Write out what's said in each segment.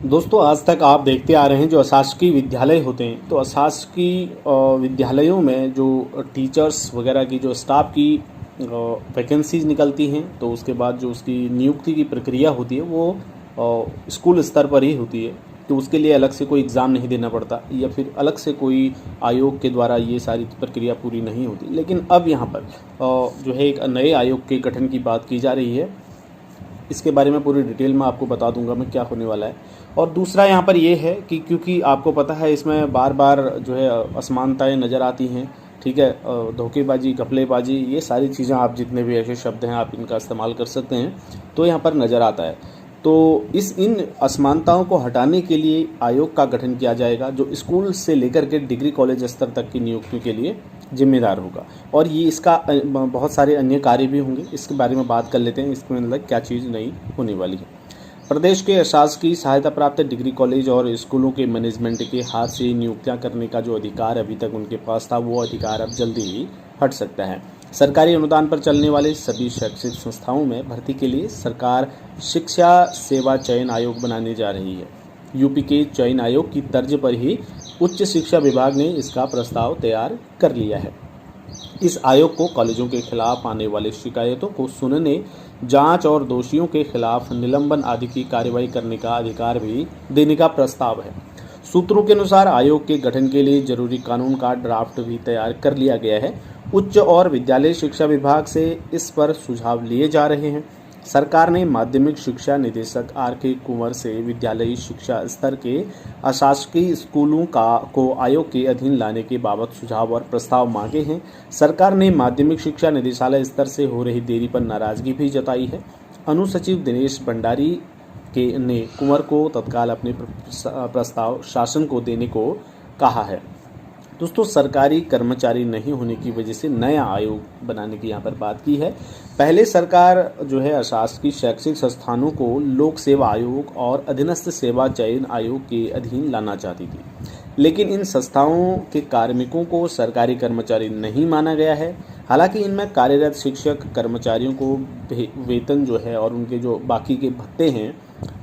दोस्तों, आज तक आप देखते आ रहे हैं जो अशासकीय विद्यालय होते हैं, तो अशासकीय विद्यालयों में जो टीचर्स वगैरह की जो स्टाफ की वैकेंसीज निकलती हैं, तो उसके बाद जो उसकी नियुक्ति की प्रक्रिया होती है वो स्कूल स्तर पर ही होती है। तो उसके लिए अलग से कोई एग्ज़ाम नहीं देना पड़ता या फिर अलग से कोई आयोग के द्वारा ये सारी प्रक्रिया पूरी नहीं होती। लेकिन अब यहाँ पर जो है एक नए आयोग के गठन की बात की जा रही है। इसके बारे में पूरी डिटेल में आपको बता दूंगा मैं क्या होने वाला है। और दूसरा यहाँ पर ये है कि क्योंकि आपको पता है इसमें बार बार जो है असमानताएं नज़र आती हैं, ठीक है, धोखेबाजी, घपलेबाजी, ये सारी चीज़ें, आप जितने भी ऐसे शब्द हैं आप इनका इस्तेमाल कर सकते हैं, तो यहाँ पर नज़र आता है। तो इन असमानताओं को हटाने के लिए आयोग का गठन किया जाएगा जो स्कूल से लेकर के डिग्री कॉलेज स्तर तक की नियुक्ति के लिए जिम्मेदार होगा। और ये इसका बहुत सारे अन्य कार्य भी होंगे, इसके बारे में बात कर लेते हैं। इसमें मतलब क्या चीज़ नई होने वाली है। प्रदेश के अशासकीय सहायता प्राप्त डिग्री कॉलेज और स्कूलों के मैनेजमेंट के हाथ से नियुक्तियां करने का जो अधिकार अभी तक उनके पास था, वो अधिकार अब जल्दी ही हट सकता है। सरकारी अनुदान पर चलने वाले सभी शैक्षिक संस्थाओं में भर्ती के लिए सरकार शिक्षा सेवा चयन आयोग बनाने जा रही है। यूपी के चयन आयोग की तर्ज पर ही उच्च शिक्षा विभाग ने इसका प्रस्ताव तैयार कर लिया है। इस आयोग को कॉलेजों के खिलाफ आने वाली शिकायतों को सुनने, जांच और दोषियों के खिलाफ निलंबन आदि की कार्रवाई करने का अधिकार भी देने का प्रस्ताव है। सूत्रों के अनुसार आयोग के गठन के लिए जरूरी कानून का ड्राफ्ट भी तैयार कर लिया गया है। उच्च और विद्यालय शिक्षा विभाग से इस पर सुझाव लिए जा रहे हैं। सरकार ने माध्यमिक शिक्षा निदेशक R.K. कुंवर से विद्यालयी शिक्षा स्तर के अशासकीय स्कूलों को आयोग के अधीन लाने के बाबत सुझाव और प्रस्ताव मांगे हैं। सरकार ने माध्यमिक शिक्षा निदेशालय स्तर से हो रही देरी पर नाराजगी भी जताई है। अनुसचिव दिनेश भंडारी ने कुंवर को तत्काल अपने प्रस्ताव शासन को देने को कहा है। दोस्तों, सरकारी कर्मचारी नहीं होने की वजह से नया आयोग बनाने की यहाँ पर बात की है। पहले सरकार जो है अशासकीय शैक्षिक संस्थानों को लोक सेवा आयोग और अधीनस्थ सेवा चयन आयोग के अधीन लाना चाहती थी, लेकिन इन संस्थाओं के कार्मिकों को सरकारी कर्मचारी नहीं माना गया है। हालांकि इनमें कार्यरत शिक्षक कर्मचारियों को वेतन जो है और उनके जो बाकी के भत्ते हैं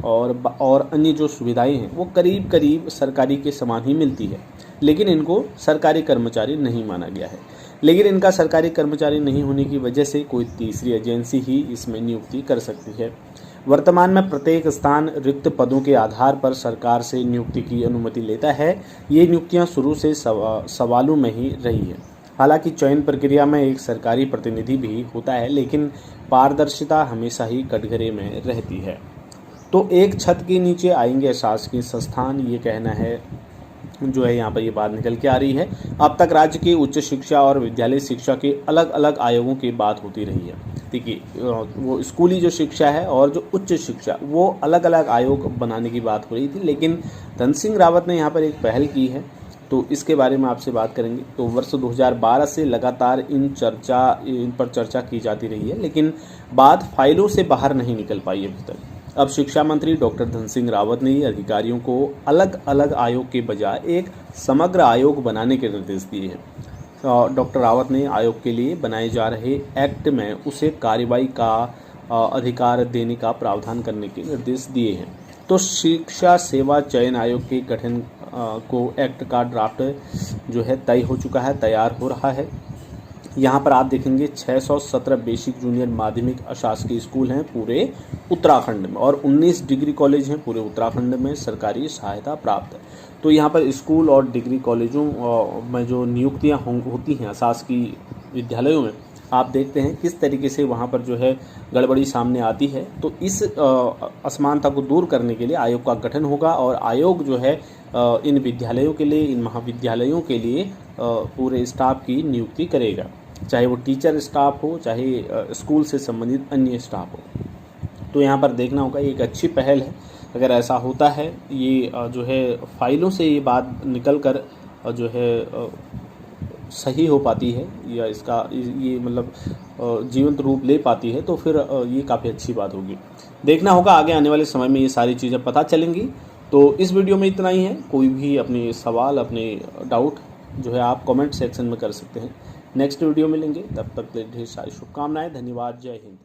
और अन्य जो सुविधाएं हैं वो करीब करीब सरकारी के समान ही मिलती है, लेकिन इनको सरकारी कर्मचारी नहीं माना गया है। लेकिन इनका सरकारी कर्मचारी नहीं होने की वजह से कोई तीसरी एजेंसी ही इसमें नियुक्ति कर सकती है। वर्तमान में प्रत्येक स्थान रिक्त पदों के आधार पर सरकार से नियुक्ति की अनुमति लेता है। ये नियुक्तियां शुरू से सवालों में ही रही है। हालांकि चयन प्रक्रिया में एक सरकारी प्रतिनिधि भी होता है, लेकिन पारदर्शिता हमेशा ही कटघरे में रहती है। तो एक छत के नीचे आएंगे शासकीय संस्थान, ये कहना है जो है यहाँ पर ये बात निकल के आ रही है। अब तक राज्य की उच्च शिक्षा और विद्यालय शिक्षा के अलग अलग आयोगों की बात होती रही है। देखिए, वो स्कूली जो शिक्षा है और जो उच्च शिक्षा, वो अलग अलग आयोग बनाने की बात हो रही थी, लेकिन धन सिंह रावत ने यहाँ पर एक पहल की है, तो इसके बारे में आपसे बात करेंगे। तो वर्ष 2012 से लगातार इन पर चर्चा की जाती रही है, लेकिन बात फाइलों से बाहर नहीं निकल पाई अभी तक। अब शिक्षा मंत्री डॉक्टर धन सिंह रावत ने अधिकारियों को अलग अलग आयोग के बजाय एक समग्र आयोग बनाने के निर्देश दिए हैं। डॉक्टर रावत ने आयोग के लिए बनाए जा रहे एक्ट में उसे कार्रवाई का अधिकार देने का प्रावधान करने के निर्देश दिए हैं। तो शिक्षा सेवा चयन आयोग के गठन को एक्ट का ड्राफ्ट जो है तय हो चुका है, तैयार हो रहा है। यहाँ पर आप देखेंगे 617 बेसिक जूनियर माध्यमिक अशासकीय स्कूल हैं पूरे उत्तराखंड में, और 19 डिग्री कॉलेज हैं पूरे उत्तराखंड में सरकारी सहायता प्राप्त है। तो यहाँ पर स्कूल और डिग्री कॉलेजों में जो नियुक्तियाँ होती हैं अशासकीय विद्यालयों में, आप देखते हैं किस तरीके से वहाँ पर जो है गड़बड़ी सामने आती है। तो इस असमानता को दूर करने के लिए आयोग का गठन होगा, और आयोग जो है इन विद्यालयों के लिए, इन महाविद्यालयों के लिए पूरे स्टाफ की नियुक्ति करेगा, चाहे वो टीचर स्टाफ हो, चाहे स्कूल से संबंधित अन्य स्टाफ हो। तो यहाँ पर देखना होगा, ये एक अच्छी पहल है। अगर ऐसा होता है, ये जो है फाइलों से ये बात निकल कर जो है सही हो पाती है, या इसका ये मतलब जीवंत रूप ले पाती है, तो फिर ये काफ़ी अच्छी बात होगी। देखना होगा आगे आने वाले समय में ये सारी चीज़ें पता चलेंगी। तो इस वीडियो में इतना ही है। कोई भी अपने सवाल, अपने डाउट जो है आप कमेंट सेक्शन में कर सकते हैं। नेक्स्ट वीडियो में मिलेंगे, तब तक ढेर सारी शुभकामनाएं। धन्यवाद। जय हिंद।